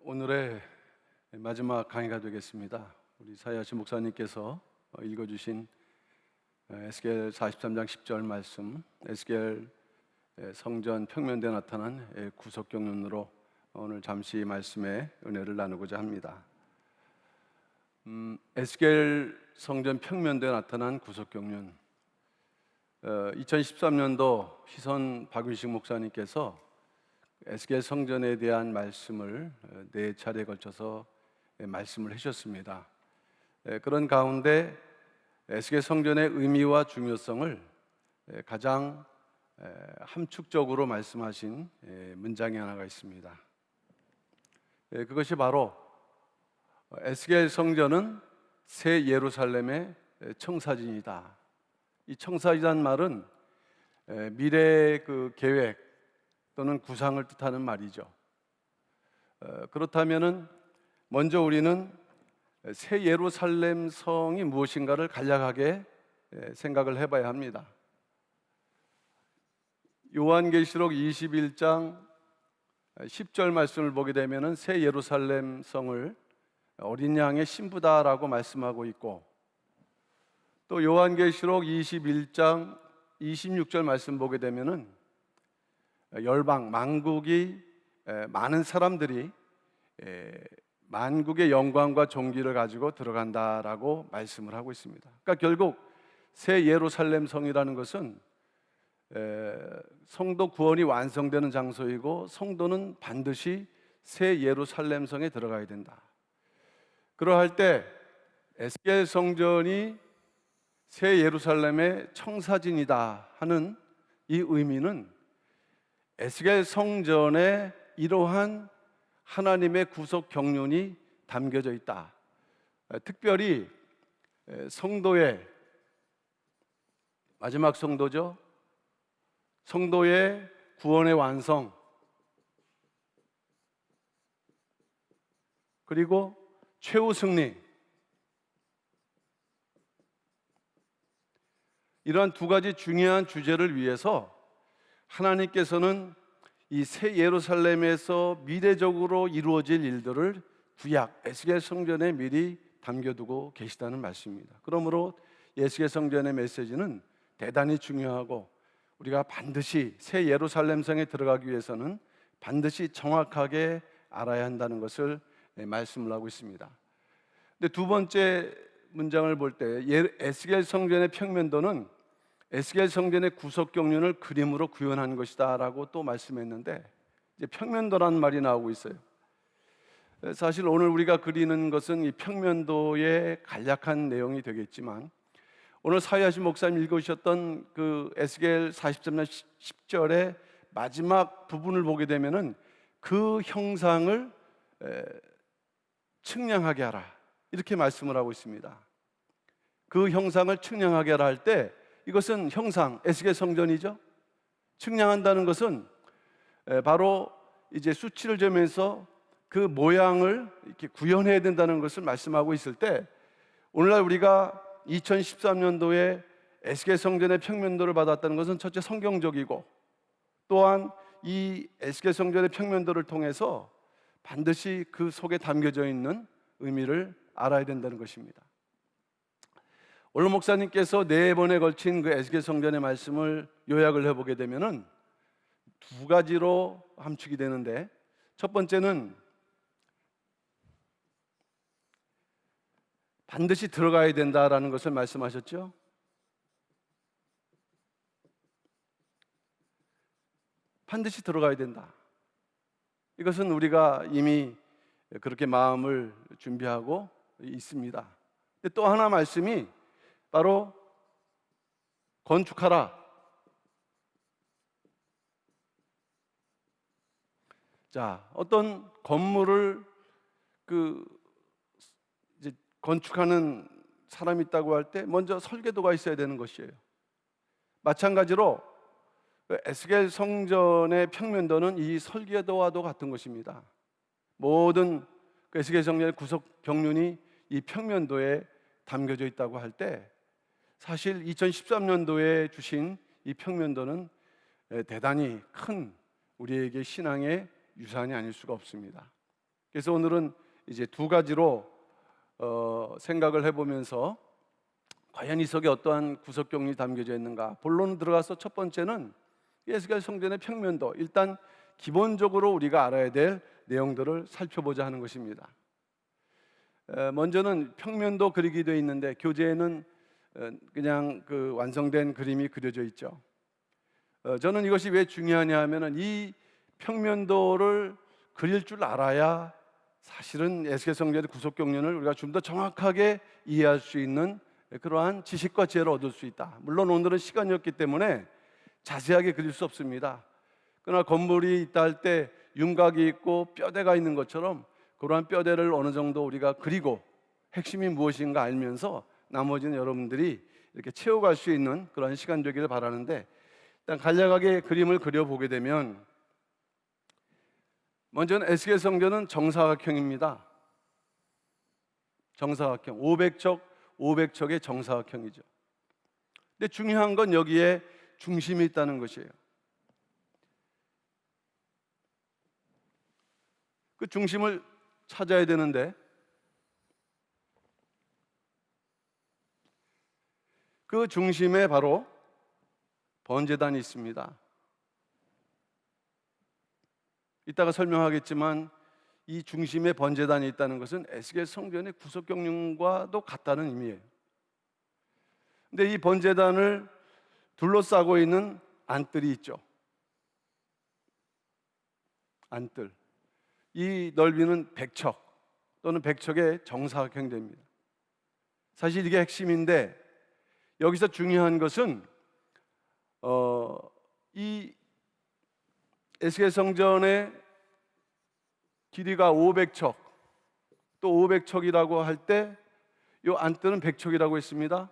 오늘의 마지막 강의가 되겠습니다. 우리 사야시 목사님께서 읽어주신 에스겔 43장 10절 말씀, 에스겔 성전 평면대에 나타난 구속경륜으로 오늘 잠시 말씀의 은혜를 나누고자 합니다. 에스겔 성전 평면대에 나타난 구속경륜, 2013년도 희선 박윤식 목사님께서 에스겔 성전에 대한 말씀을 4차례에 걸쳐서 말씀을 해주셨습니다. 그런 가운데 에스겔 성전의 의미와 중요성을 가장 함축적으로 말씀하신 문장이 하나가 있습니다. 그것이 바로 에스겔 성전은 새 예루살렘의 청사진이다. 이 청사진이라는 말은 미래의 그 계획 또는 구상을 뜻하는 말이죠. 그렇다면은 먼저 우리는 새 예루살렘 성이 무엇인가를 간략하게 생각을 해봐야 합니다. 요한계시록 21장 10절 말씀을 보게 되면은 새 예루살렘 성을 어린 양의 신부다라고 말씀하고 있고, 또 요한계시록 21장 26절 말씀 보게 되면은 열방, 만국이 많은 사람들이 만국의 영광과 존귀를 가지고 들어간다라고 말씀을 하고 있습니다. 그러니까 결국 새 예루살렘 성이라는 것은 성도 구원이 완성되는 장소이고, 성도는 반드시 새 예루살렘 성에 들어가야 된다. 그러할 때 에스겔 성전이 새 예루살렘의 청사진이다 하는 이 의미는 에스겔 성전에 이러한 하나님의 구속 경륜이 담겨져 있다. 특별히 성도의 마지막 성도죠. 성도의 구원의 완성, 그리고 최후 승리, 이러한 두 가지 중요한 주제를 위해서 하나님께서는 이 새 예루살렘에서 미래적으로 이루어질 일들을 구약 에스겔 성전에 미리 담겨두고 계시다는 말씀입니다. 그러므로 에스겔 성전의 메시지는 대단히 중요하고, 우리가 반드시 새 예루살렘 성에 들어가기 위해서는 반드시 정확하게 알아야 한다는 것을 말씀을 하고 있습니다. 근데 두 번째 문장을 볼 때 에스겔 성전의 평면도는 에스겔 성전의 구속 경륜을 그림으로 구현한 것이다 라고 또 말씀했는데, 이제 평면도라는 말이 나오고 있어요. 사실 오늘 우리가 그리는 것은 이 평면도의 간략한 내용이 되겠지만, 오늘 사야시 목사님 읽으셨던 그 에스겔 43장 10절의 마지막 부분을 보게 되면은 그 형상을 측량하게 하라, 이렇게 말씀을 하고 있습니다. 그 형상을 측량하게 하라 할 때, 이것은 형상, 에스겔 성전이죠. 측량한다는 것은 바로 이제 수치를 재면서 그 모양을 이렇게 구현해야 된다는 것을 말씀하고 있을 때, 오늘날 우리가 2013년도에 에스겔 성전의 평면도를 받았다는 것은 첫째 성경적이고, 또한 이 에스겔 성전의 평면도를 통해서 반드시 그 속에 담겨져 있는 의미를 알아야 된다는 것입니다. 오늘 목사님께서 4번에 걸친 그 에스겔 성전의 말씀을 요약을 해보게 되면은 두 가지로 함축이 되는데, 첫 번째는 반드시 들어가야 된다라는 것을 말씀하셨죠. 반드시 들어가야 된다. 이것은 우리가 이미 그렇게 마음을 준비하고 있습니다. 근데 또 하나 말씀이 바로 건축하라. 자, 어떤 건물을 이제 건축하는 사람이 있다고 할 때 먼저 설계도가 있어야 되는 것이에요. 마찬가지로 에스겔 성전의 평면도는 이 설계도와도 같은 것입니다. 모든 에스겔 성전의 구속 경륜이 이 평면도에 담겨져 있다고 할 때, 사실 2013년도에 주신 이 평면도는 대단히 큰 우리에게 신앙의 유산이 아닐 수가 없습니다. 그래서 오늘은 이제 두 가지로 생각을 해보면서 과연 이 속에 어떠한 구속 경륜이 담겨져 있는가. 본론 들어가서 첫 번째는 에스겔 성전의 평면도, 일단 기본적으로 우리가 알아야 될 내용들을 살펴보자 하는 것입니다. 먼저는 평면도 그리기 되어 있는데 교재에는 그냥 그 완성된 그림이 그려져 있죠. 저는 이것이 왜 중요하냐 하면은 이 평면도를 그릴 줄 알아야 사실은 에스겔 성전의 구속 경륜을 우리가 좀 더 정확하게 이해할 수 있는 그러한 지식과 지혜를 얻을 수 있다. 물론 오늘은 시간이 없기 때문에 자세하게 그릴 수 없습니다. 그러나 건물이 있다 할 때 윤곽이 있고 뼈대가 있는 것처럼 그러한 뼈대를 어느 정도 우리가 그리고 핵심이 무엇인가 알면서 나머지는 여러분들이 이렇게 채워갈 수 있는 그런 시간 되기를 바라는데, 일단 간략하게 그림을 그려보게 되면 먼저는 에스겔 성전은 정사각형입니다. 정사각형, 500척의 정사각형이죠. 근데 중요한 건 여기에 중심이 있다는 것이에요. 그 중심을 찾아야 되는데 그 중심에 바로 번제단이 있습니다. 이따가 설명하겠지만 이 중심에 번제단이 있다는 것은 에스겔 성전의 구속 경륜과도 같다는 의미예요. 근데 이 번제단을 둘러싸고 있는 안뜰이 있죠. 안뜰. 이 넓이는 100척 또는 100척의 정사각형 됩니다. 사실 이게 핵심인데 여기서 중요한 것은 이 에스겔 성전의 길이가 500척, 또 500척이라고 할 때 이 안뜰은 100척이라고 했습니다.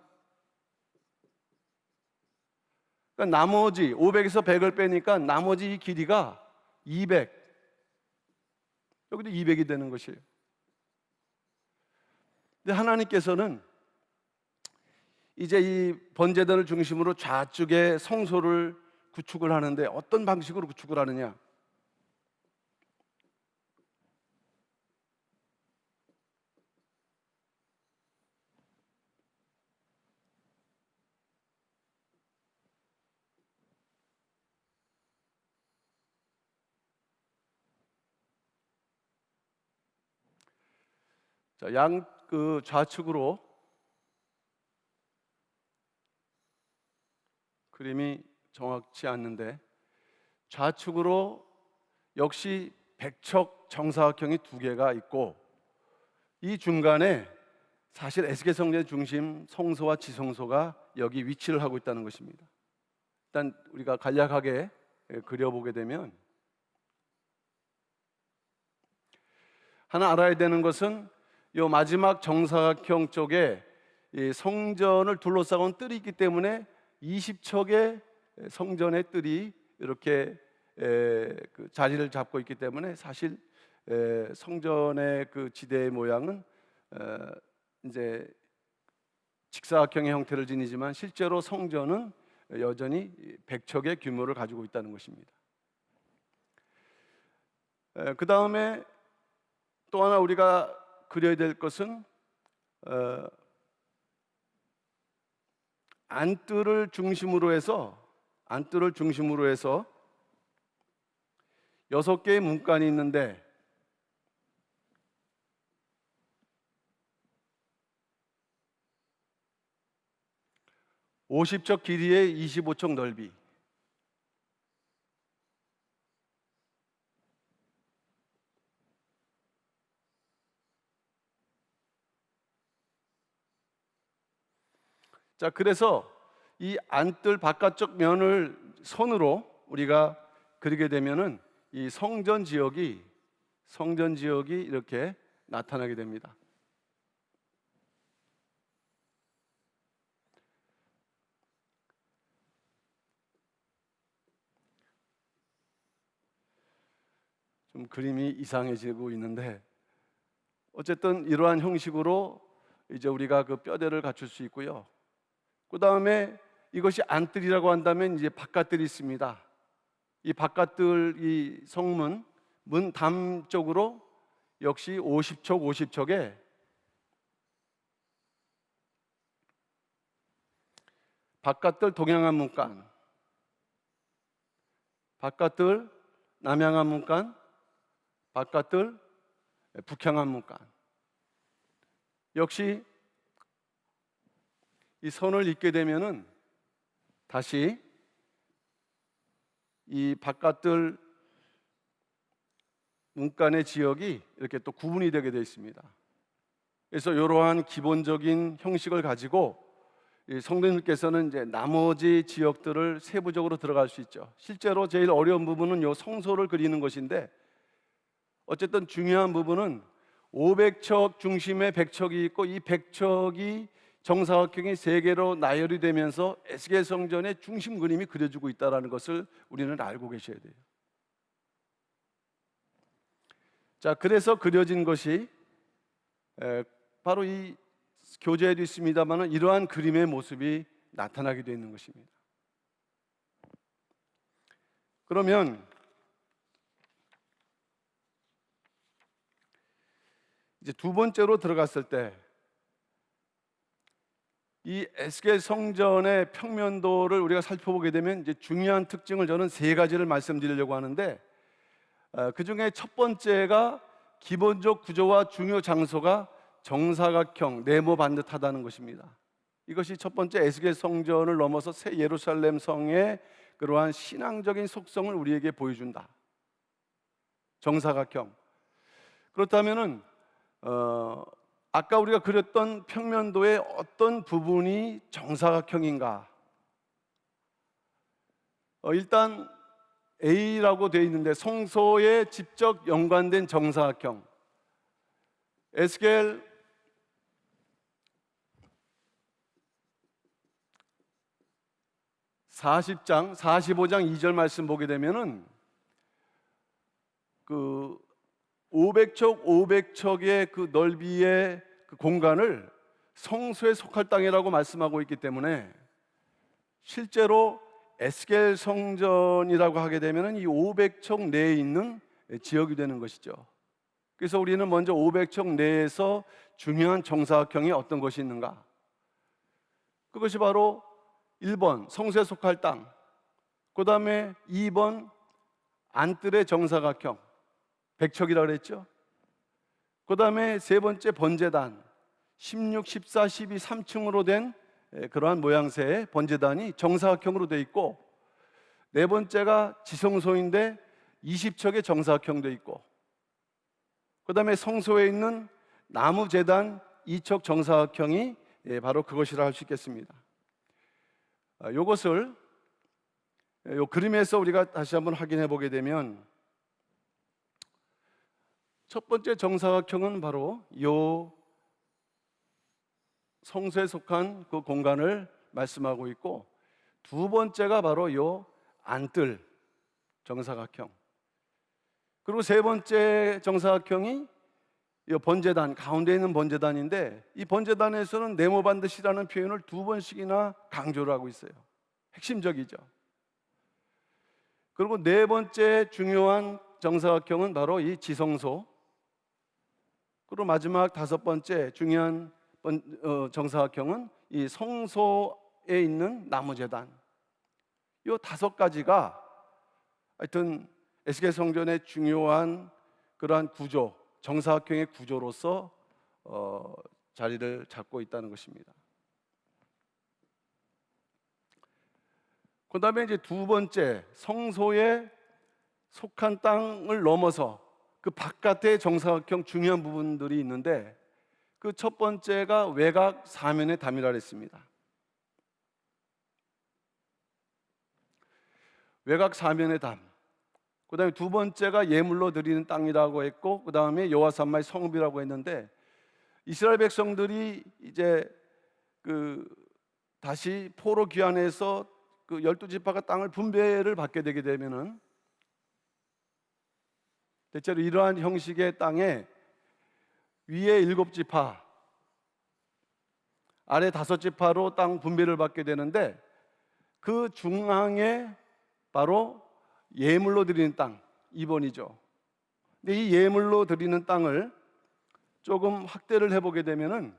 그러니까 나머지 500에서 100을 빼니까 나머지 이 길이가 200, 여기도 200이 되는 것이에요. 근데 하나님께서는 이제 이 번제단을 중심으로 좌측에 성소를 구축을 하는데 어떤 방식으로 구축을 하느냐? 자, 그 좌측으로 그림이 정확치 않는데 좌측으로 역시 100척 정사각형이 두 개가 있고 이 중간에 사실 에스겔 성전의 중심 성소와 지성소가 여기 위치를 하고 있다는 것입니다. 일단 우리가 간략하게 그려보게 되면 하나 알아야 되는 것은 이 마지막 정사각형 쪽에 이 성전을 둘러싸고 뜰이 있기 때문에 20척의 성전의 뜰이 이렇게 그 자리를 잡고 있기 때문에 사실 성전의 그 지대의 모양은 이제 직사각형의 형태를 지니지만 실제로 성전은 여전히 100척의 규모를 가지고 있다는 것입니다. 그 다음에 또 하나 우리가 그려야 될 것은 안뜰을 중심으로 해서 6개의 문간이 있는데 (50척) 길이에 (25척) 넓이. 자, 그래서 이 안뜰 바깥쪽 면을 선으로 우리가 그리게 되면은 이 성전 지역이 이렇게 나타나게 됩니다. 좀 그림이 이상해지고 있는데 어쨌든 이러한 형식으로 이제 우리가 그 뼈대를 갖출 수 있고요. 그 다음에 이것이 안뜰이라고 한다면 이제 바깥뜰이 있습니다. 이 바깥뜰, 이 성문, 문 담 쪽으로 역시 50척 50척에 바깥들 동양한 문간, 바깥들 남양한 문간, 바깥들 북향한 문간. 역시 이 선을 잇게 되면은 다시 이 바깥들 문간의 지역이 이렇게 또 구분이 되게 되어 있습니다. 그래서 이러한 기본적인 형식을 가지고 성도님께서는 이제 나머지 지역들을 세부적으로 들어갈 수 있죠. 실제로 제일 어려운 부분은 요 성소를 그리는 것인데, 어쨌든 중요한 부분은 500척 중심에 100척이 있고, 이 100척이 정사각형이 3개로 나열이 되면서 에스겔 성전의 중심 그림이 그려지고 있다는 것을 우리는 알고 계셔야 돼요. 자, 그래서 그려진 것이 바로 이 교재에도 있습니다만 이러한 그림의 모습이 나타나게 되어 있는 것입니다. 그러면 이제 두 번째로 들어갔을 때 이 에스겔 성전의 평면도를 우리가 살펴보게 되면 이제 중요한 특징을 저는 3가지를 말씀드리려고 하는데, 그 중에 첫 번째가 기본적 구조와 중요 장소가 정사각형, 네모 반듯하다는 것입니다. 이것이 첫 번째 에스겔 성전을 넘어서 새 예루살렘 성의 그러한 신앙적인 속성을 우리에게 보여준다. 정사각형. 그렇다면은 아까 우리가 그렸던 평면도의 어떤 부분이 정사각형인가? 일단 A라고 되어 있는데 성소에 직접 연관된 정사각형. 에스겔 40장, 45장 2절 말씀 보게 되면은 그 500척 500척의 그 넓이의 그 공간을 성소에 속할 땅이라고 말씀하고 있기 때문에, 실제로 에스겔 성전이라고 하게 되면은 이 500척 내에 있는 지역이 되는 것이죠. 그래서 우리는 먼저 500척 내에서 중요한 정사각형이 어떤 것이 있는가? 그것이 바로 1번 성소에 속할 땅, 그 다음에 2번 안뜰의 정사각형 100척이라고 그랬죠. 그 다음에 세 번째 번제단 16, 14, 12, 3층으로 된 그러한 모양새의 번제단이 정사각형으로 되어 있고, 네 번째가 지성소인데 20척의 정사각형 되어 있고, 그 다음에 성소에 있는 나무 제단 2척 정사각형이 바로 그것이라 할 수 있겠습니다. 이것을 이 그림에서 우리가 다시 한번 확인해 보게 되면, 첫 번째 정사각형은 바로 이 성소에 속한 그 공간을 말씀하고 있고, 두 번째가 바로 이 안뜰 정사각형, 그리고 세 번째 정사각형이 이 번제단, 가운데 있는 번제단인데, 이 번제단에서는 네모 반듯이라는 표현을 2번씩이나 강조를 하고 있어요. 핵심적이죠. 그리고 네 번째 중요한 정사각형은 바로 이 지성소, 그리고 마지막 5번째 중요한 정사각형은 이 성소에 있는 나무제단. 이 5가지가 하여튼 에스겔 성전의 중요한 그러한 구조, 정사각형의 구조로서 자리를 잡고 있다는 것입니다. 그 다음에 이제 두 번째, 성소에 속한 땅을 넘어서 그 바깥의 정사각형 중요한 부분들이 있는데, 그 첫 번째가 외곽 사면의 담이라 했습니다. 외곽 사면의 담. 그 다음에 두 번째가 예물로 드리는 땅이라고 했고, 그 다음에 여호와 삼마의 성읍이라고 했는데, 이스라엘 백성들이 이제 다시 포로 귀환해서 그 12지파가 땅을 분배를 받게 되게 되면은, 대체로 이러한 형식의 땅에 위에 7지파, 아래 5지파로 땅 분배를 받게 되는데, 그 중앙에 바로 예물로 드리는 땅 2번이죠. 근데 이 예물로 드리는 땅을 조금 확대를 해보게 되면은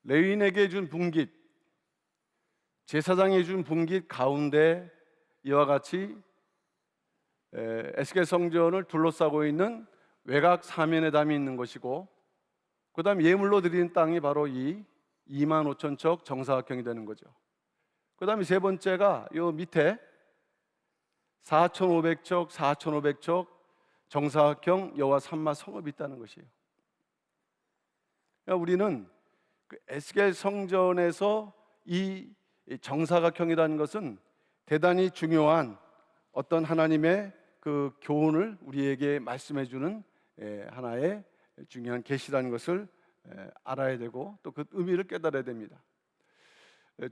레위인에게 준 분깃, 제사장이 준 분깃 가운데 이와 같이 에스겔 성전을 둘러싸고 있는 외곽 사면에 담이 있는 것이고, 그 다음 예물로 드리는 땅이 바로 이 25,000척 정사각형이 되는 거죠. 그 다음에 세 번째가 요 밑에 4,500척, 4,500척 정사각형 여호와 산마 성읍이 있다는 것이에요. 그러니까 우리는 그 에스겔 성전에서 이 정사각형이라는 것은 대단히 중요한 어떤 하나님의 그 교훈을 우리에게 말씀해 주는 하나의 중요한 계시라는 것을 알아야 되고, 또 그 의미를 깨달아야 됩니다.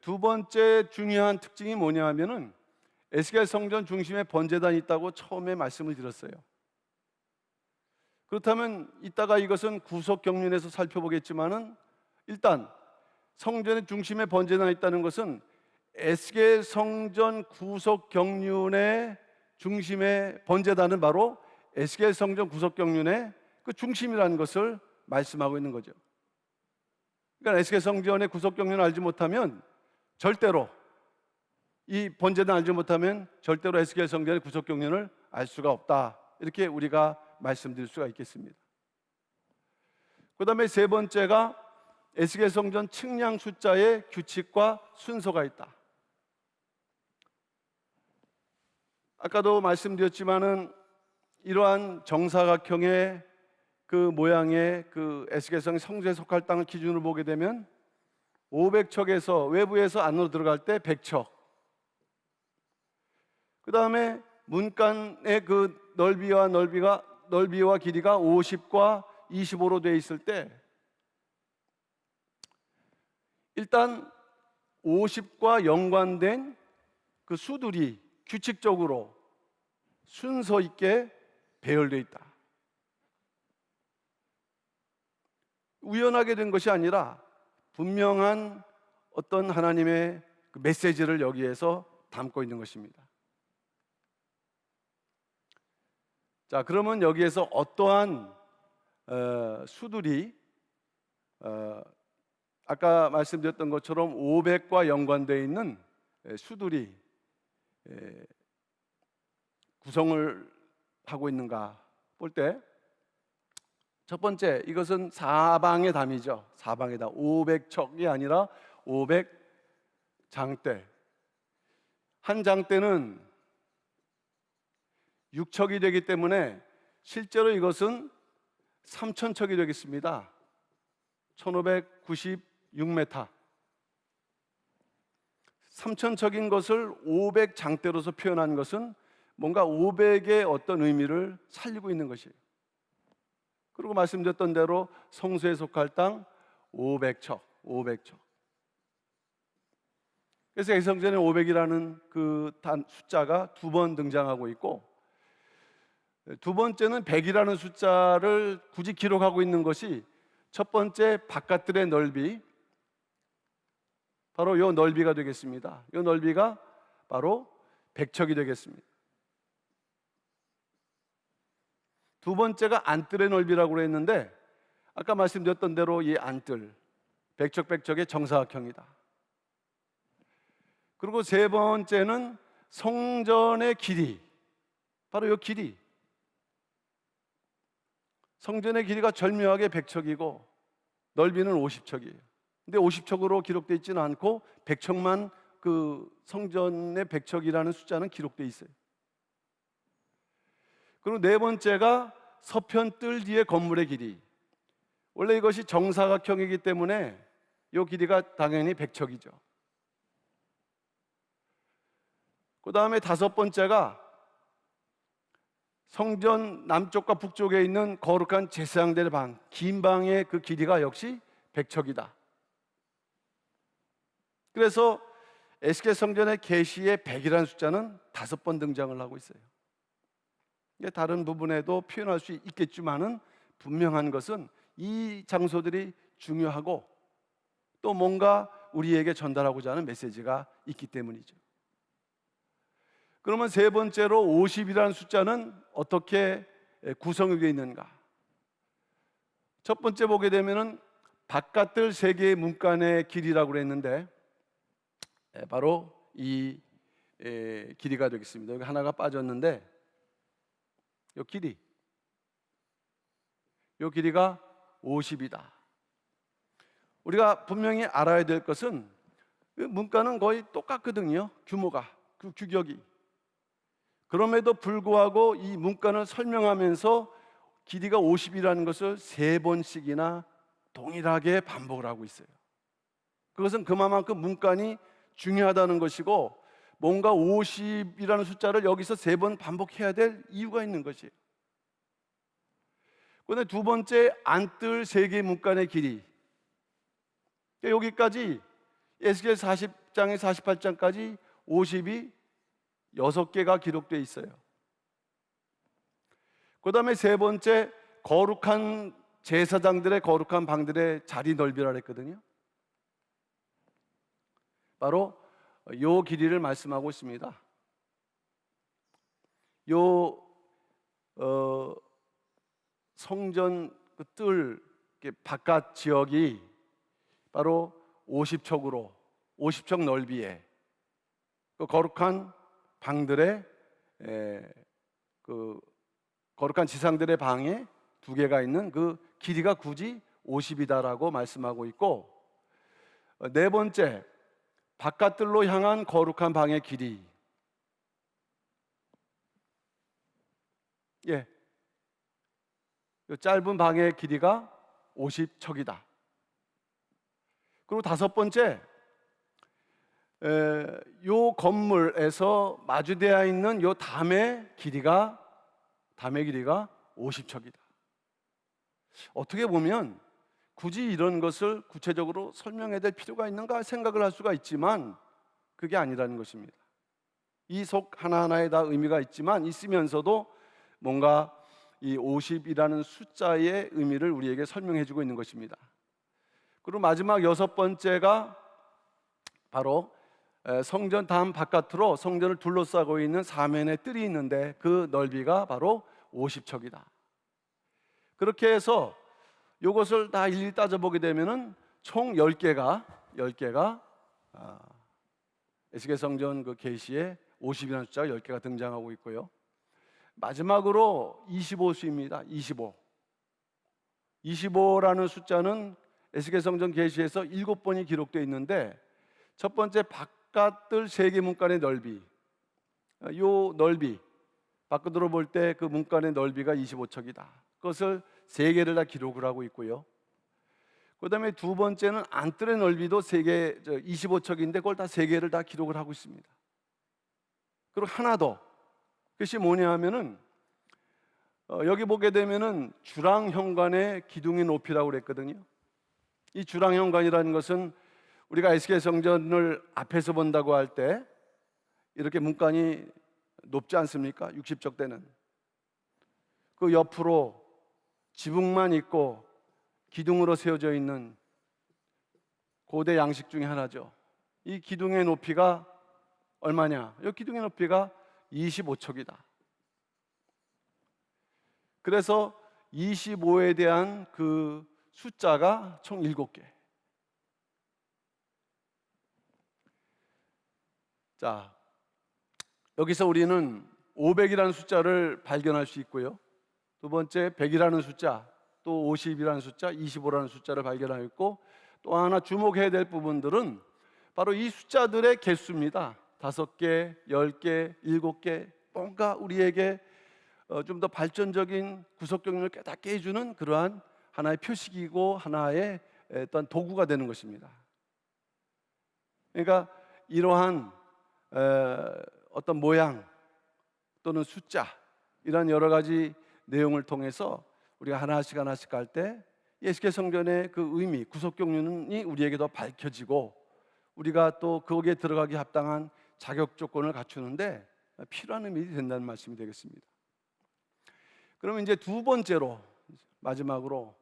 두 번째 중요한 특징이 뭐냐 하면은 에스겔 성전 중심에 번제단이 있다고 처음에 말씀을 드렸어요. 그렇다면 이따가 이것은 구속 경륜에서 살펴보겠지만은, 일단 성전의 중심에 번제단이 있다는 것은 에스겔 성전 구속 경륜의 중심의 번제단은 바로 에스겔 성전 구속 경륜의 그 중심이라는 것을 말씀하고 있는 거죠. 그러니까 에스겔 성전의 구속 경륜을 알지 못하면 절대로, 이 번제단 알지 못하면 절대로 에스겔 성전의 구속 경륜을 알 수가 없다, 이렇게 우리가 말씀드릴 수가 있겠습니다. 그 다음에 세 번째가 에스겔 성전 측량 숫자에 규칙과 순서가 있다. 아까도 말씀드렸지만은 이러한 정사각형의 그 모양의 그 에스겔 성전에 속할 땅을 기준으로 보게 되면 500척에서 외부에서 안으로 들어갈 때 100척, 그 다음에 문간의 그 넓이와 길이가 50과 25로 되어 있을 때, 일단 50과 연관된 그 수들이 규칙적으로 순서 있게 배열되어 있다. 우연하게 된 것이 아니라 분명한 어떤 하나님의 그 메시지를 여기에서 담고 있는 것입니다. 자, 그러면 여기에서 어떠한 수들이 아까 말씀드렸던 것처럼 500과 연관되어 있는 수들이 구성을 하고 있는가 볼 때, 첫 번째, 이것은 사방의 담이죠. 사방의 담, 500척이 아니라 500장대. 한 장대는 6척이 되기 때문에 실제로 이것은 3,000척이 되겠습니다. 1596m. 3,000척인 것을 500장대로서 표현한 것은 뭔가 500의 어떤 의미를 살리고 있는 것이에요. 그리고 말씀드렸던 대로 성소에 속할 땅 500척. 그래서 성전에 500이라는 그 숫자가 두 번 등장하고 있고, 두 번째는 100이라는 숫자를 굳이 기록하고 있는 것이, 첫 번째 바깥들의 넓이, 바로 이 넓이가 되겠습니다. 이 넓이가 바로 100척이 되겠습니다. 두 번째가 안뜰의 넓이라고 그랬는데, 아까 말씀드렸던 대로 이 안뜰 100척의 정사각형이다. 그리고 세 번째는 성전의 길이, 바로 이 길이, 성전의 길이가 절묘하게 100척이고 넓이는 50척이에요. 근데 50척으로 기록되어 있지는 않고 100척만, 그 성전의 100척이라는 숫자는 기록되어 있어요. 그리고 네 번째가 서편 뜰 뒤의 건물의 길이. 원래 이것이 정사각형이기 때문에 이 길이가 당연히 100척이죠. 그 다음에 다섯 번째가 성전 남쪽과 북쪽에 있는 거룩한 제사장들의 방, 긴 방의 그 길이가 역시 100척이다. 그래서 에스겔 성전의 계시의 100이라는 숫자는 5번 등장을 하고 있어요. 다른 부분에도 표현할 수 있겠지만은 분명한 것은 이 장소들이 중요하고 또 뭔가 우리에게 전달하고자 하는 메시지가 있기 때문이죠. 그러면 세 번째로 50이라는 숫자는 어떻게 구성이 되어 있는가? 첫 번째 보게 되면은 바깥들 세 개의 문간의 길이라고 그랬는데 바로 이 길이가 되겠습니다. 여기 하나가 빠졌는데 이 길이가 50이다. 우리가 분명히 알아야 될 것은 문간은 거의 똑같거든요. 규모가, 그 규격이. 그럼에도 불구하고 이 문간을 설명하면서 길이가 50이라는 것을 세 번씩이나 동일하게 반복을 하고 있어요. 그것은 그만큼 문간이 중요하다는 것이고 뭔가 50이라는 숫자를 여기서 세 번 반복해야 될 이유가 있는 것이에요. 그런데 두 번째, 안뜰 세 개의 문간의 길이. 여기까지 에스겔 40장에 48장까지 50이 6개가 기록되어 있어요. 그 다음에 세 번째, 거룩한 제사장들의 거룩한 방들의 자리 넓이라 했거든요. 바로 요 길이를 말씀하고 있습니다. 요 성전 그 뜰 바깥 지역이 바로 50척 넓이에 그 거룩한 방들의 그 거룩한 지상들의 방에 두 개가 있는 그 길이가 굳이 50이다라고 말씀하고 있고, 네 번째, 바깥들로 향한 거룩한 방의 길이, 짧은 방의 길이가 50척이다. 그리고 다섯 번째, 요 건물에서 마주되어 있는 요 담의 길이가 50척이다. 어떻게 보면 굳이 이런 것을 구체적으로 설명해야 될 필요가 있는가 생각을 할 수가 있지만 그게 아니라는 것입니다. 이 속 하나하나에 다 의미가 있으면서도 뭔가 이 50이라는 숫자의 의미를 우리에게 설명해 주고 있는 것입니다. 그리고 마지막 여섯 번째가 바로 성전 담 바깥으로 성전을 둘러싸고 있는 사면의 뜰이 있는데 그 넓이가 바로 50척이다. 그렇게 해서 이것을 다 일일이 따져보게 되면은 총 10개가 에스겔 성전 그 계시에 50이라는 숫자가 10개가 등장하고 있고요. 마지막으로 25수입니다. 25라는 숫자는 에스겔 성전 계시에서 7번이 기록되어 있는데 첫 번째, 바깥들 세개 문간의 넓이. 요 넓이 바깥으로 볼 때 그 문간의 넓이가 25척이다. 그것을 세 개를 다 기록을 하고 있고요. 그 다음에 두 번째는 안뜰의 넓이도 25척인데 그걸 다 세 개를 다 기록을 하고 있습니다. 그리고 하나 더, 그것이 뭐냐 하면은 여기 보게 되면은 주랑 현관의 기둥의 높이라고 그랬거든요. 이 주랑 현관이라는 것은 우리가 에스겔 성전을 앞에서 본다고 할 때 이렇게 문간이 높지 않습니까? 60척 되는. 그 옆으로 지붕만 있고 기둥으로 세워져 있는 고대 양식 중에 하나죠. 이 기둥의 높이가 얼마냐? 이 기둥의 높이가 25척이다. 그래서 25에 대한 그 숫자가 총 7개. 자, 여기서 우리는 500이라는 숫자를 발견할 수 있고요. 두 번째, 100이라는 숫자, 또 50이라는 숫자, 25라는 숫자를 발견하였고, 또 하나 주목해야 될 부분들은 바로 이 숫자들의 개수입니다. 5개, 10개, 7개, 뭔가 우리에게 좀 더 발전적인 구속 경륜을 깨닫게 해주는 그러한 하나의 표식이고 하나의 어떤 도구가 되는 것입니다. 그러니까 이러한 어떤 모양 또는 숫자, 이런 여러 가지 내용을 통해서 우리가 하나씩 갈 때 에스겔 성전의 그 의미, 구속 경륜이 우리에게 더 밝혀지고 우리가 또 거기에 들어가기 합당한 자격 조건을 갖추는데 필요한 의미가 된다는 말씀이 되겠습니다. 그러면 이제 두 번째로, 마지막으로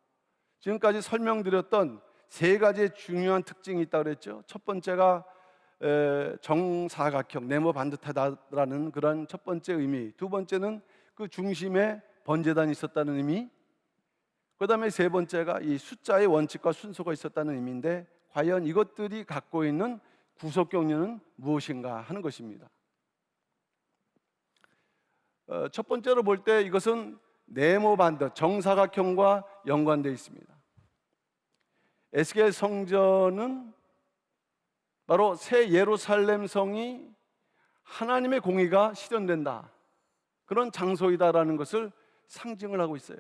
지금까지 설명드렸던 세 가지의 중요한 특징이 있다고 그랬죠. 첫 번째가 정사각형, 네모 반듯하다라는 그런 첫 번째 의미, 두 번째는 그 중심에 번제단이 있었다는 의미, 그 다음에 세 번째가 이 숫자의 원칙과 순서가 있었다는 의미인데, 과연 이것들이 갖고 있는 구속 경륜은 무엇인가 하는 것입니다. 첫 번째로 볼 때 이것은 네모 반듯, 정사각형과 연관되어 있습니다. 에스겔 성전은 바로 새 예루살렘 성이 하나님의 공의가 실현된다, 그런 장소이다라는 것을 상징을 하고 있어요.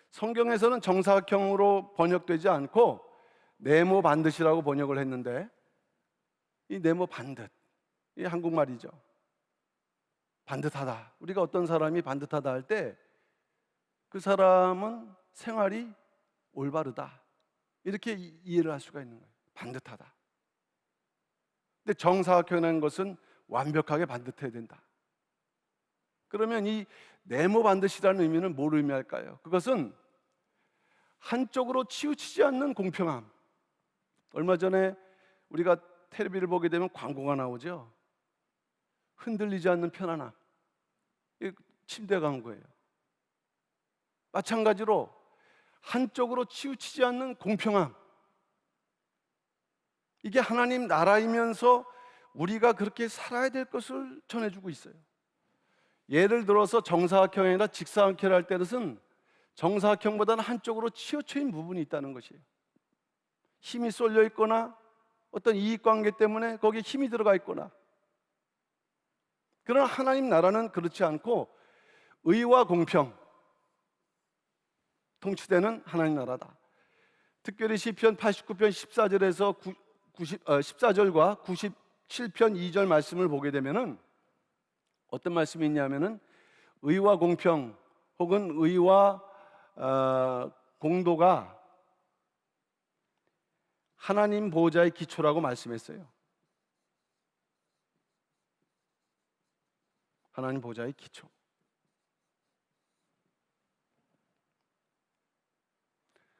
성경에서는 정사각형으로 번역되지 않고 네모 반듯이라고 번역을 했는데, 이 네모 반듯, 이 한국말이죠. 반듯하다. 우리가 어떤 사람이 반듯하다 할 때 그 사람은 생활이 올바르다, 이렇게 이해를 할 수가 있는 거예요. 반듯하다. 근데 정사각형이라는 것은 완벽하게 반듯해야 된다. 그러면 이 네모 반듯이라는 의미는 뭘 의미할까요? 그것은 한쪽으로 치우치지 않는 공평함. 얼마 전에 우리가 텔레비를 보게 되면 광고가 나오죠. 흔들리지 않는 편안함. 이 침대 광고예요. 마찬가지로 한쪽으로 치우치지 않는 공평함. 이게 하나님 나라이면서 우리가 그렇게 살아야 될 것을 전해주고 있어요. 예를 들어서 정사각형이 아니라 직사각형을 할 때는 정사각형보다는 한쪽으로 치우쳐 있는 부분이 있다는 것이에요. 힘이 쏠려 있거나 어떤 이익관계 때문에 거기에 힘이 들어가 있거나. 그러나 하나님 나라는 그렇지 않고 의와 공평, 통치되는 하나님 나라다. 특별히 시편 89편 14절에서 14절과 97편 2절 말씀을 보게 되면은 어떤 말씀이 있냐면은 의와 공평 혹은 의와 공도가 하나님 보호자의 기초라고 말씀했어요. 하나님 보호자의 기초.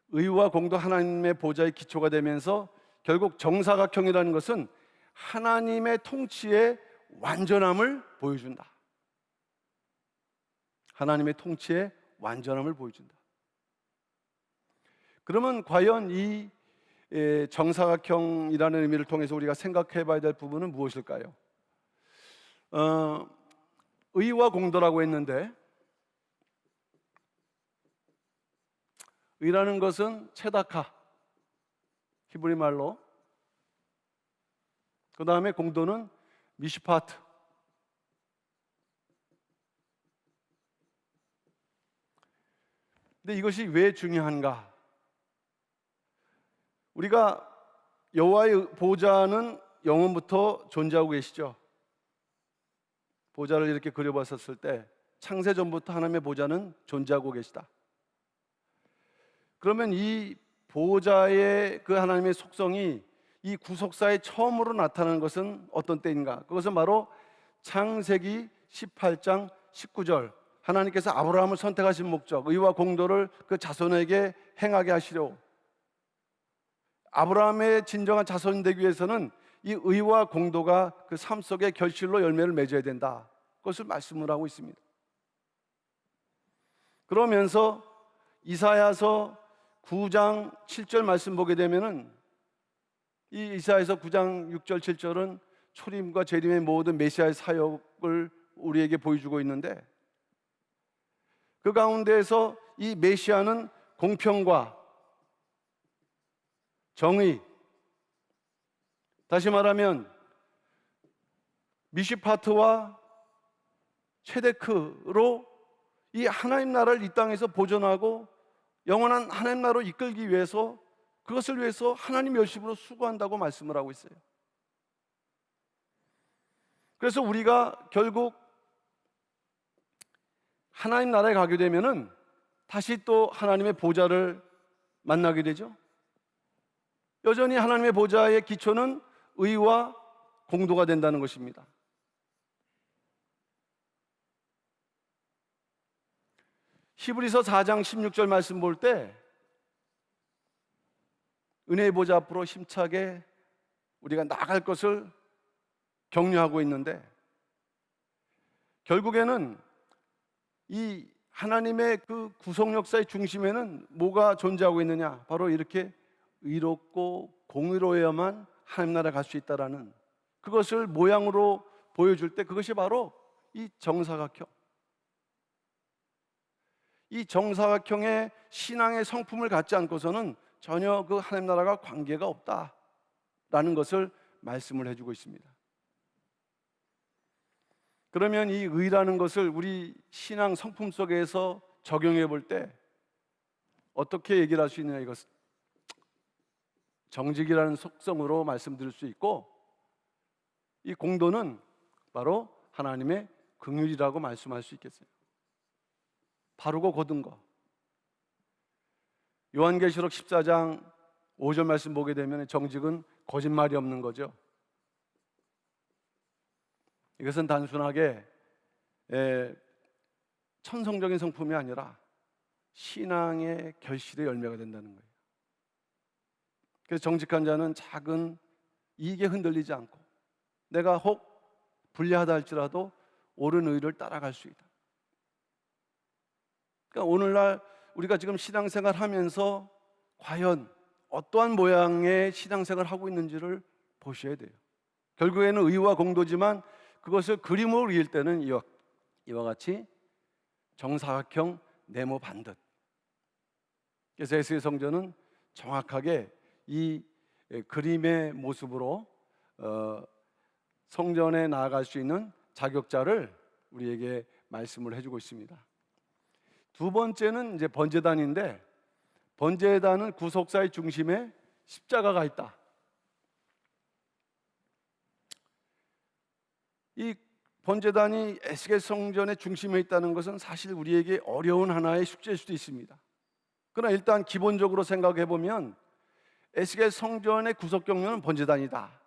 의와 공도 하나님의 보호자의 기초가 되면서 결국 정사각형이라는 것은 하나님의 통치의 완전함을 보여준다. 하나님의 통치의 완전함을 보여준다. 그러면 과연 이 정사각형이라는 의미를 통해서 우리가 생각해 봐야 될 부분은 무엇일까요? 의와 공도라고 했는데, 의라는 것은 체다카, 히브리 말로, 그 다음에 공도는 미시파트. 근데 이것이 왜 중요한가? 우리가 여호와의 보좌는 영원부터 존재하고 계시죠. 보좌를 이렇게 그려봤었을 때 창세 전부터 하나님의 보좌는 존재하고 계시다. 그러면 이 보좌의 그 하나님의 속성이 이 구속사에 처음으로 나타나는 것은 어떤 때인가? 그것은 바로 창세기 18장 19절, 하나님께서 아브라함을 선택하신 목적, 의와 공도를 그 자손에게 행하게 하시려. 아브라함의 진정한 자손이 되기 위해서는 이 의와 공도가 그 삶 속에 결실로 열매를 맺어야 된다, 그것을 말씀을 하고 있습니다. 그러면서 이사야서 9장 7절 말씀 보게 되면은 이 이사야서 9장 6절 7절은 초림과 재림의 모든 메시아의 사역을 우리에게 보여주고 있는데, 그 가운데에서 이 메시아는 공평과 정의, 다시 말하면 미시파트와 체데크로 이 하나님 나라를 이 땅에서 보존하고 영원한 하나님 나라로 이끌기 위해서, 그것을 위해서 하나님 열심으로 수고한다고 말씀을 하고 있어요. 그래서 우리가 결국 하나님 나라에 가게 되면은 다시 또 하나님의 보좌를 만나게 되죠. 여전히 하나님의 보좌의 기초는 의와 공도가 된다는 것입니다. 히브리서 4장 16절 말씀 볼 때 은혜의 보좌 앞으로 힘차게 우리가 나갈 것을 격려하고 있는데, 결국에는 이 하나님의 그 구속 역사의 중심에는 뭐가 존재하고 있느냐? 바로 이렇게 의롭고 공의로워야만 하나님 나라 갈 수 있다라는 그것을 모양으로 보여줄 때, 그것이 바로 이 정사각형, 이 정사각형의 신앙의 성품을 갖지 않고서는 전혀 그 하나님 나라가 관계가 없다라는 것을 말씀을 해주고 있습니다. 그러면 이 의라는 것을 우리 신앙 성품 속에서 적용해 볼 때 어떻게 얘기를 할 수 있느냐? 이것 정직이라는 속성으로 말씀드릴 수 있고, 이 공도는 바로 하나님의 긍휼이라고 말씀할 수 있겠어요. 바르고 곧은 거. 요한계시록 14장 5절 말씀 보게 되면 정직은 거짓말이 없는 거죠. 이것은 단순하게 천성적인 성품이 아니라 신앙의 결실의 열매가 된다는 거예요. 그래서 정직한 자는 작은 이익에 흔들리지 않고 내가 혹 불리하다 할지라도 옳은 의를 따라갈 수 있다. 그러니까 오늘날 우리가 지금 신앙생활 하면서 과연 어떠한 모양의 신앙생활을 하고 있는지를 보셔야 돼요. 결국에는 의와 공도지만 그것을 그림으로 그릴 때는 이와 같이 정사각형 네모 반듯. 그래서 에스겔 성전은 정확하게 이 그림의 모습으로 성전에 나아갈 수 있는 자격자를 우리에게 말씀을 해주고 있습니다. 두 번째는 이제 번제단인데, 번제단은 구속사의 중심에 십자가가 있다. 이 번제단이 에스겔 성전의 중심에 있다는 것은 사실 우리에게 어려운 하나의 숙제일 수도 있습니다. 그러나 일단 기본적으로 생각해 보면 에스겔 성전의 구속 경로는 번제단이다.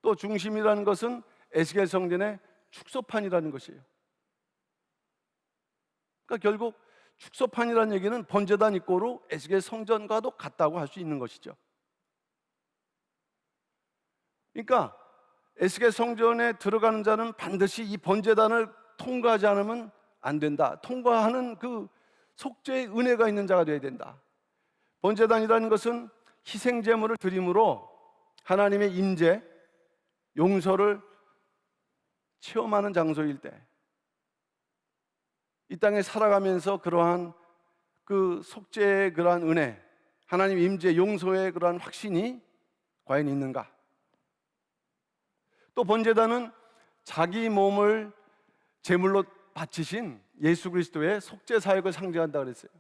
또 중심이라는 것은 에스겔 성전의 축소판이라는 것이에요. 그러니까 결국 축소판이라는 얘기는 번제단 이꼬로 에스겔 성전과도 같다고 할 수 있는 것이죠. 그러니까 에스겔 성전에 들어가는 자는 반드시 이 번제단을 통과하지 않으면 안 된다. 통과하는 그 속죄의 은혜가 있는 자가 되어야 된다. 번제단이라는 것은 희생 제물을 드림으로 하나님의 임재, 용서를 체험하는 장소일 때, 이 땅에 살아가면서 그러한 그 속죄의 그러한 은혜, 하나님 임재, 용서의 그러한 확신이 과연 있는가? 또 번제단은 자기 몸을 제물로 바치신 예수 그리스도의 속죄 사역을 상징한다 그랬어요.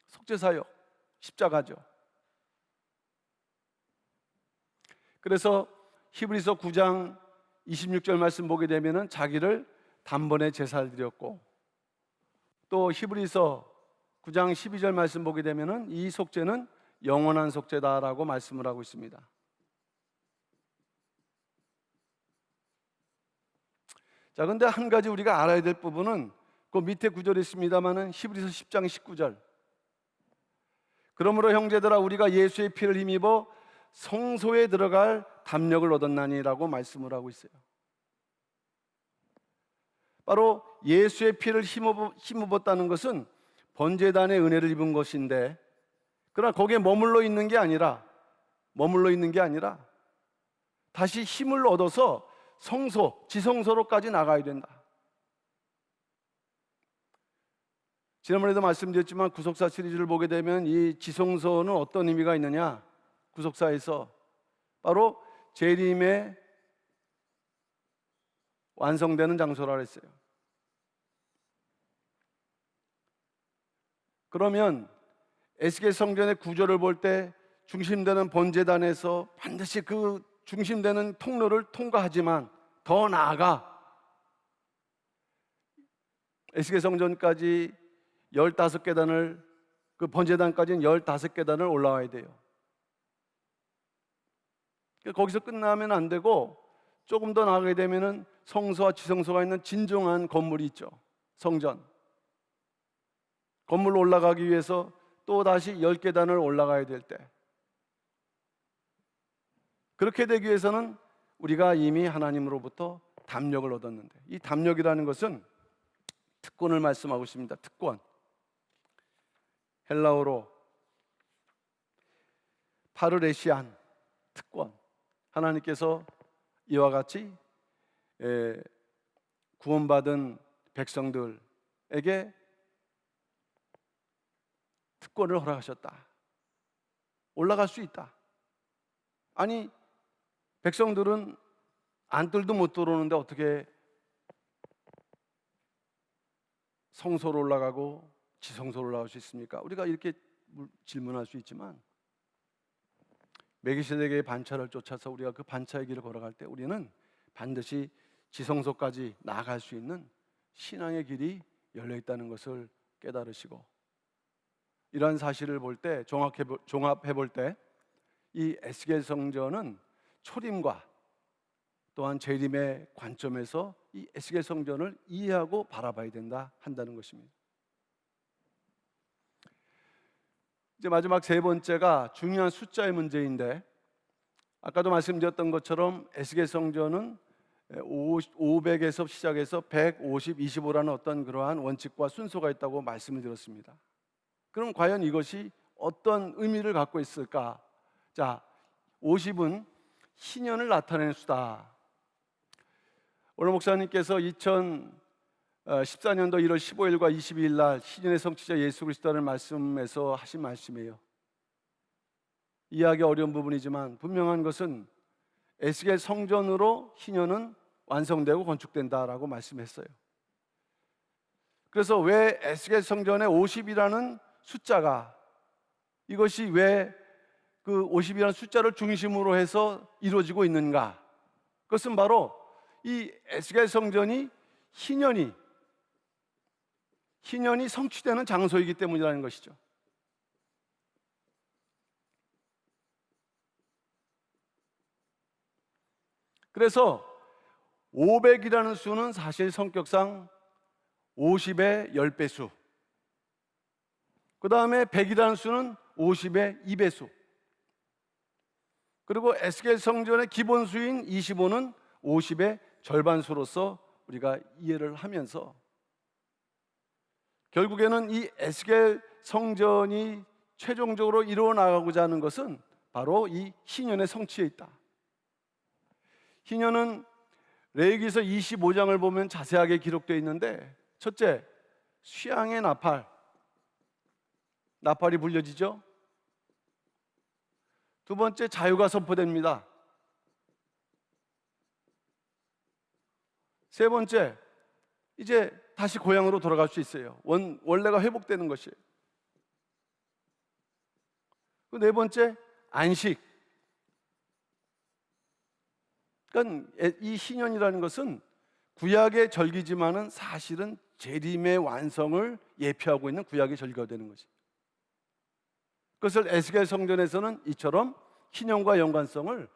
속죄 사역, 십자가죠. 그래서 히브리서 9장 26절 말씀 보게 되면은 자기를 단번에 제사를 드렸고, 또 히브리서 9장 12절 말씀 보게 되면은 이 속죄는 영원한 속죄다라고 말씀을 하고 있습니다. 자, 근데 한 가지 우리가 알아야 될 부분은 그 밑에 구절에 있습니다만은 히브리서 10장 19절. 그러므로 형제들아 우리가 예수의 피를 힘입어 성소에 들어갈 담력을 얻었나니라고 말씀을 하고 있어요. 바로 예수의 피를 힘입었다는 것은 번제단의 은혜를 입은 것인데, 그러나 거기에 머물러 있는 게 아니라 다시 힘을 얻어서 성소, 지성소로까지 나가야 된다. 지난번에도 말씀드렸지만 구속사 시리즈를 보게 되면 이 지성소는 어떤 의미가 있느냐? 구속사에서 바로 재림의 완성되는 장소라 그랬어요. 그러면 에스겔 성전의 구조를 볼 때 중심되는 번제단에서 반드시 그 중심되는 통로를 통과하지만 더 나아가 에스겔 성전까지 15계단을, 그 번제단까지는 15계단을 올라와야 돼요. 거기서 끝나면 안 되고 조금 더 나가게 되면은 성소와 지성소가 있는 진정한 건물이 있죠. 성전. 건물로 올라가기 위해서 또 다시 10계단을 올라가야 될 때, 그렇게 되기 위해서는 우리가 이미 하나님으로부터 담력을 얻었는데, 이 담력이라는 것은 특권을 말씀하고 있습니다. 특권. 헬라어로 파르레시안, 특권. 하나님께서 이와 같이 구원받은 백성들에게 특권을 허락하셨다. 올라갈 수 있다. 아니, 백성들은 안뜰도 못 들어오는데 어떻게 성소로 올라가고 지성소로 올라갈 수 있습니까? 우리가 이렇게 질문할 수 있지만, 멜기세덱의 반차를 쫓아서 우리가 그 반차의 길을 걸어갈 때 우리는 반드시 지성소까지 나아갈 수 있는 신앙의 길이 열려 있다는 것을 깨달으시고, 이러한 사실을 볼 때, 종합해 볼 때 이 에스겔 성전은 초림과 또한 재림의 관점에서 이 에스겔 성전을 이해하고 바라봐야 한다는 것입니다. 이제 마지막 세 번째가 중요한 숫자의 문제인데, 아까도 말씀드렸던 것처럼 에스겔 성전은 500에서 시작해서 150, 25라는 어떤 그러한 원칙과 순서가 있다고 말씀을 드렸습니다. 그럼 과연 이것이 어떤 의미를 갖고 있을까? 자, 50은 희년을 나타내는 수다. 오늘 목사님께서 2014년도 1월 15일과 22일 날 희년의 성취자 예수 그리스도라는 말씀에서 하신 말씀이에요. 이해하기 어려운 부분이지만 분명한 것은 에스겔 성전으로 희년은 완성되고 건축된다라고 말씀했어요. 그래서 왜 에스겔 성전의 50이라는 숫자가, 이것이 왜 그 50이라는 숫자를 중심으로 해서 이루어지고 있는가? 그것은 바로 이 에스겔 성전이 희년이 성취되는 장소이기 때문이라는 것이죠. 그래서 500이라는 수는 사실 성격상 50의 10배수, 그 다음에 100이라는 수는 50의 2배수, 그리고 에스겔 성전의 기본수인 25는 50의 절반수로서 우리가 이해를 하면서, 결국에는 이 에스겔 성전이 최종적으로 이루어 나가고자 하는 것은 바로 이 희년의 성취에 있다. 희년은 레위기서 25장을 보면 자세하게 기록되어 있는데, 첫째, 수양의 나팔이 불려지죠. 두 번째, 자유가 선포됩니다. 세 번째, 이제 다시 고향으로 돌아갈 수 있어요. 원래가 회복되는 것이에요. 그 네 번째, 안식. 그러니까 이 희년이라는 것은 구약의 절기지만은 사실은 재림의 완성을 예표하고 있는 구약의 절기가 되는 거지. 그것을 에스겔 성전에서는 이처럼 희년과 연관성을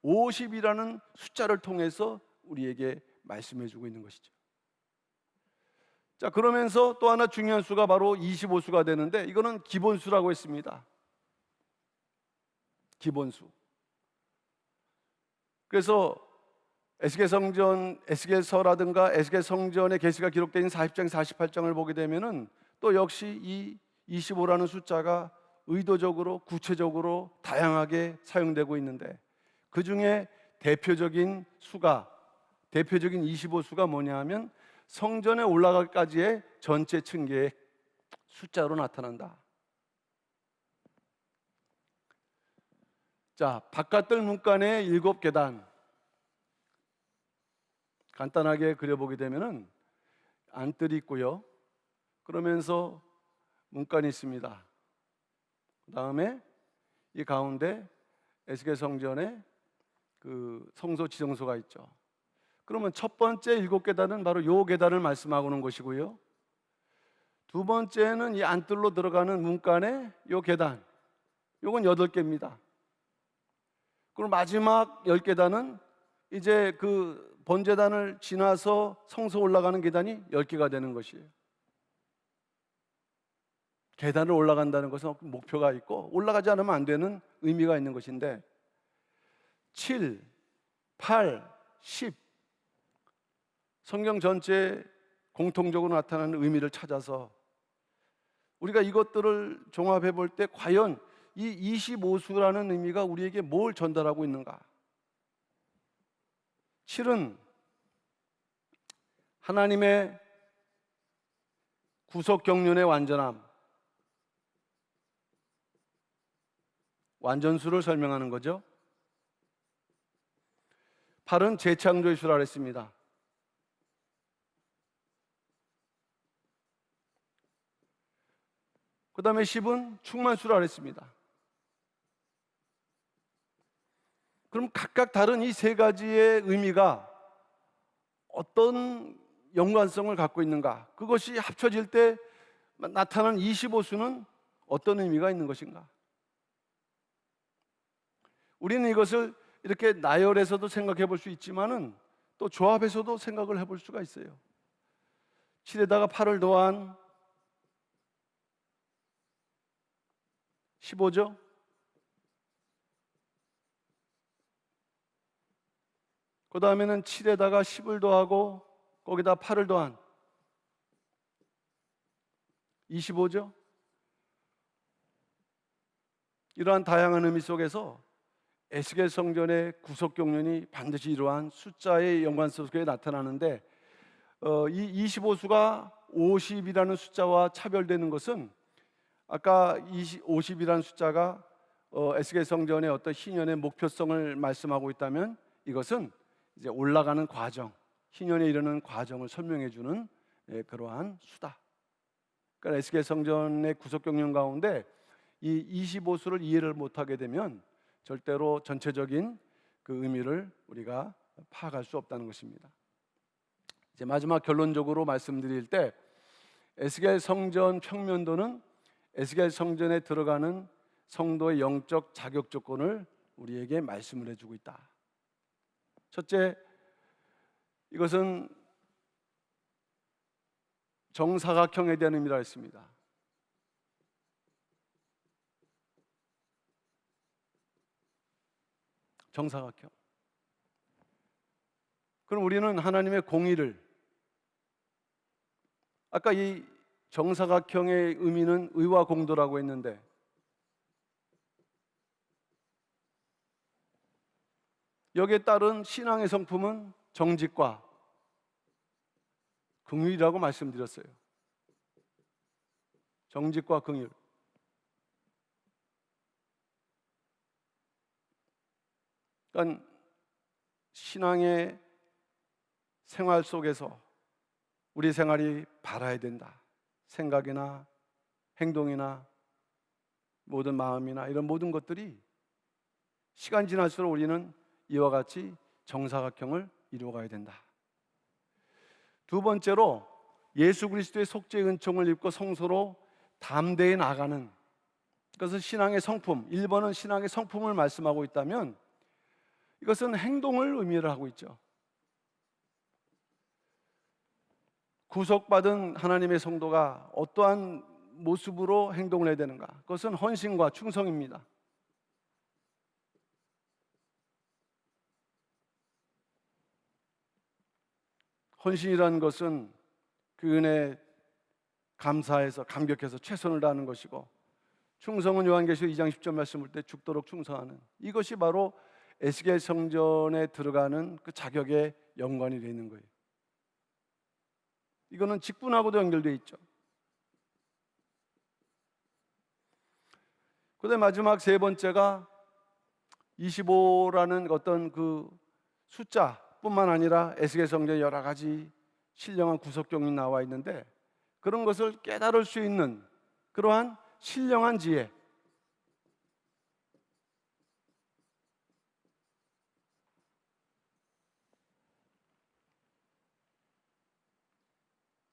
50이라는 숫자를 통해서 우리에게 말씀해 주고 있는 것이죠. 자, 그러면서 또 하나 중요한 수가 바로 25수가 되는데, 이거는 기본수라고 했습니다. 기본수. 그래서 에스겔 성전, 에스겔서라든가 에스겔 성전의 계시가 기록된 40장, 48장을 보게 되면은 또 역시 이 25라는 숫자가 의도적으로, 구체적으로 다양하게 사용되고 있는데, 그 중에 대표적인 25수가 뭐냐 하면 성전에 올라갈까지의 전체 층계의 숫자로 나타난다. 자, 바깥들 문간의 7계단 간단하게 그려보게 되면은 안뜰이 있고요. 그러면서 문간이 있습니다. 그 다음에 이 가운데 에스겔 성전에 그 성소 지성소가 있죠. 그러면 첫 번째 7계단은 바로 요 계단을 말씀하고는 것이고요. 두 번째는 이 안뜰로 들어가는 문간의 요 계단, 요건 8개입니다. 그리고 마지막 10계단은 이제 그 번제단을 지나서 성소 올라가는 계단이 10개가 되는 것이에요. 계단을 올라간다는 것은 목표가 있고 올라가지 않으면 안 되는 의미가 있는 것인데 7, 8, 10 성경 전체에 공통적으로 나타나는 의미를 찾아서 우리가 이것들을 종합해 볼 때 과연 이 25수라는 의미가 우리에게 뭘 전달하고 있는가? 7은 하나님의 구속 경륜의 완전함, 완전수를 설명하는 거죠. 8은 재창조의 수라 그랬습니다. 그 다음에 10은 충만수라 그랬습니다. 그럼 각각 다른 이 세 가지의 의미가 어떤 연관성을 갖고 있는가? 그것이 합쳐질 때 나타나는 25수는 어떤 의미가 있는 것인가? 우리는 이것을 이렇게 나열해서도 생각해 볼 수 있지만은 또 조합해서도 생각을 해볼 수가 있어요. 7에다가 8을 더한 15죠? 그 다음에는 7에다가 10을 더하고 거기다 8을 더한 25죠? 이러한 다양한 의미 속에서 에스겔 성전의 구속 경륜이 반드시 이러한 숫자의 연관성 속에 나타나는데 이 25수가 50이라는 숫자와 차별되는 것은 아까 50이라는 숫자가 에스겔 성전의 어떤 희년의 목표성을 말씀하고 있다면 이것은 이제 올라가는 과정, 희년에 이르는 과정을 설명해 주는 그러한 수다. 그러니까 에스겔 성전의 구속 경륜 가운데 이 25수를 이해를 못하게 되면 절대로 전체적인 그 의미를 우리가 파악할 수 없다는 것입니다. 이제 마지막 결론적으로 말씀드릴 때 에스겔 성전 평면도는 에스겔 성전에 들어가는 성도의 영적 자격 조건을 우리에게 말씀을 해주고 있다. 첫째, 이것은 정사각형에 대한 의미라 했습니다. 정사각형. 그럼 우리는 하나님의 공의를, 아까 이 정사각형의 의미는 의와 공도라고 했는데 여기에 따른 신앙의 성품은 정직과 긍휼이라고 말씀드렸어요. 정직과 긍휼. 그러니까 신앙의 생활 속에서 우리 생활이 바라야 된다. 생각이나 행동이나 모든 마음이나 이런 모든 것들이 시간 지날수록 우리는 이와 같이 정사각형을 이루어가야 된다. 두 번째로 예수 그리스도의 속죄 은총을 입고 성소로 담대히 나가는, 그것은 신앙의 성품, 1번은 신앙의 성품을 말씀하고 있다면 이것은 행동을 의미를 하고 있죠. 구속받은 하나님의 성도가 어떠한 모습으로 행동을 해야 되는가? 그것은 헌신과 충성입니다. 헌신이라는 것은 그 은혜에 감사해서 감격해서 최선을 다하는 것이고, 충성은 요한계시록 2장 10절 말씀 볼 때 죽도록 충성하는, 이것이 바로 에스겔 성전에 들어가는 그 자격에 연관이 되어 있는 거예요. 이거는 직분하고도 연결되어 있죠. 그다음에 마지막 세 번째가 25라는 어떤 그 숫자뿐만 아니라 에스겔 성전에 여러 가지 신령한 구속경이 나와 있는데 그런 것을 깨달을 수 있는 그러한 신령한 지혜,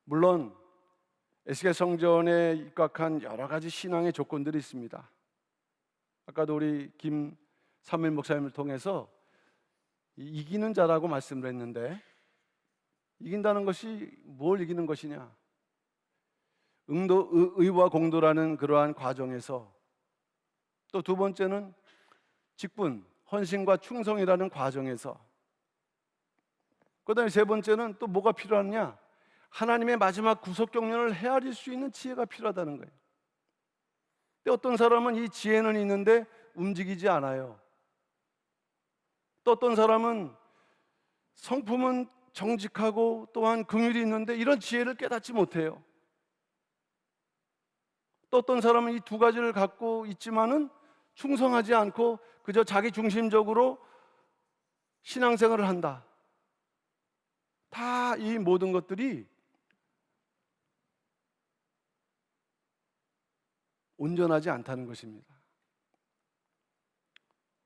물론 에스겔 성전에 입각한 여러 가지 신앙의 조건들이 있습니다. 아까도 우리 김삼일 목사님을 통해서 이기는 자라고 말씀을 했는데, 이긴다는 것이 뭘 이기는 것이냐? 의와 공도라는 그러한 과정에서, 또 두 번째는 직분, 헌신과 충성이라는 과정에서, 그다음에 세 번째는 또 뭐가 필요하냐? 하나님의 마지막 구속 경륜을 헤아릴 수 있는 지혜가 필요하다는 거예요. 근데 어떤 사람은 이 지혜는 있는데 움직이지 않아요. 또 어떤 사람은 성품은 정직하고 또한 긍휼이 있는데 이런 지혜를 깨닫지 못해요. 또 어떤 사람은 이 두 가지를 갖고 있지만은 충성하지 않고 그저 자기 중심적으로 신앙생활을 한다. 다 이 모든 것들이 온전하지 않다는 것입니다.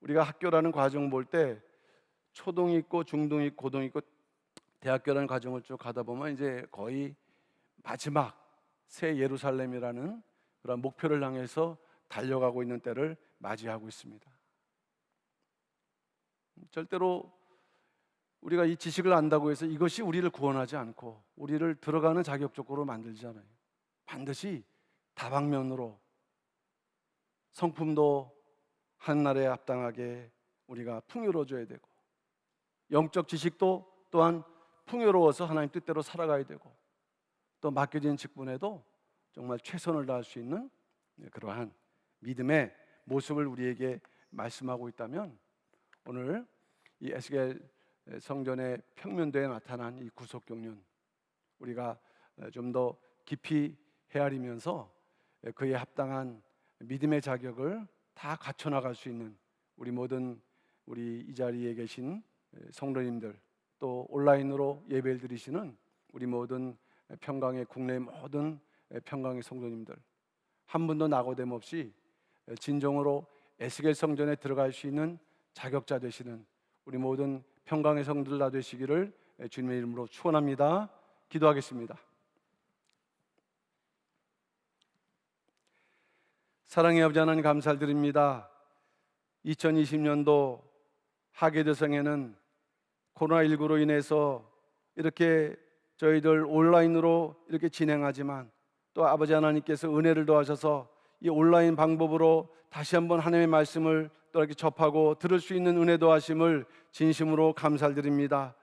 우리가 학교라는 과정 볼 때 초동이 있고 중동이 있고 고동이 있고 대학교라는 과정을 쭉 가다 보면 이제 거의 마지막 새 예루살렘이라는 그런 목표를 향해서 달려가고 있는 때를 맞이하고 있습니다. 절대로 우리가 이 지식을 안다고 해서 이것이 우리를 구원하지 않고 우리를 들어가는 자격적으로 만들지 않아요. 반드시 다방면으로 성품도 한날에 합당하게 우리가 풍요로워져야 되고, 영적 지식도 또한 풍요로워서 하나님 뜻대로 살아가야 되고, 또 맡겨진 직분에도 정말 최선을 다할 수 있는 그러한 믿음의 모습을 우리에게 말씀하고 있다면, 오늘 이 에스겔 성전의 평면도에 나타난 이 구속 경륜, 우리가 좀 더 깊이 헤아리면서 그에 합당한 믿음의 자격을 다 갖춰 나갈 수 있는 우리 모든 우리 이 자리에 계신 성도님들, 또 온라인으로 예배를 드리시는 우리 모든 평강의 국내 모든 평강의 성도님들, 한 분도 낙오됨 없이 진정으로 에스겔 성전에 들어갈 수 있는 자격자 되시는 우리 모든 평강의 성도들 다 되시기를 주님의 이름으로 축원합니다. 기도하겠습니다. 사랑의 아버지 하나님, 감사드립니다. 2020년도 하계대성에는 코로나19로 인해서 이렇게 저희들 온라인으로 이렇게 진행하지만, 또 아버지 하나님께서 은혜를 더하셔서 이 온라인 방법으로 다시 한번 하나님의 말씀을 또 이렇게 접하고 들을 수 있는 은혜 더하심을 진심으로 감사드립니다.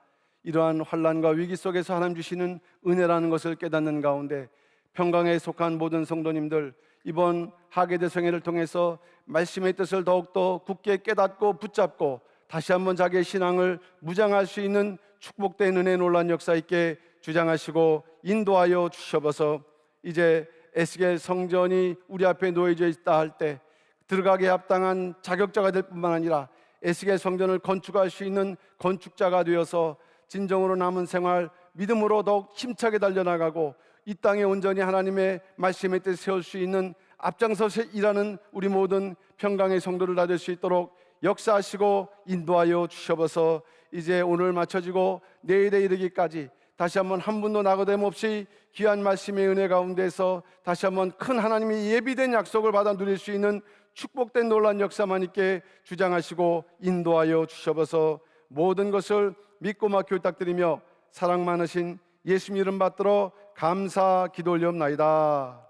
이러한 환난과 위기 속에서 하나님 주시는 은혜라는 것을 깨닫는 가운데 평강에 속한 모든 성도님들, 이번 하계대성회를 통해서 말씀의 뜻을 더욱더 굳게 깨닫고 붙잡고 다시 한번 자기의 신앙을 무장할 수 있는 축복된 은혜 놀란 역사 있게 주장하시고 인도하여 주셔서, 이제 에스겔 성전이 우리 앞에 놓여져 있다 할 때 들어가기에 합당한 자격자가 될 뿐만 아니라 에스겔 성전을 건축할 수 있는 건축자가 되어서 진정으로 남은 생활 믿음으로 더욱 힘차게 달려나가고 이 땅에 온전히 하나님의 말씀의 뜻을 세울 수 있는 앞장서서 일하는 우리 모든 평강의 성도를 다 될 수 있도록 역사하시고 인도하여 주셔서, 이제 오늘 마쳐지고 내일에 이르기까지 다시 한번 한 분도 낙오됨 없이 귀한 말씀의 은혜 가운데서 다시 한번 큰 하나님이 예비된 약속을 받아 누릴 수 있는 축복된 놀란 역사만 있게 주장하시고 인도하여 주셔서, 모든 것을 믿고 맡겨 부탁드리며 사랑 많으신 예수님 이름 받들어 감사 기도 올리옵나이다.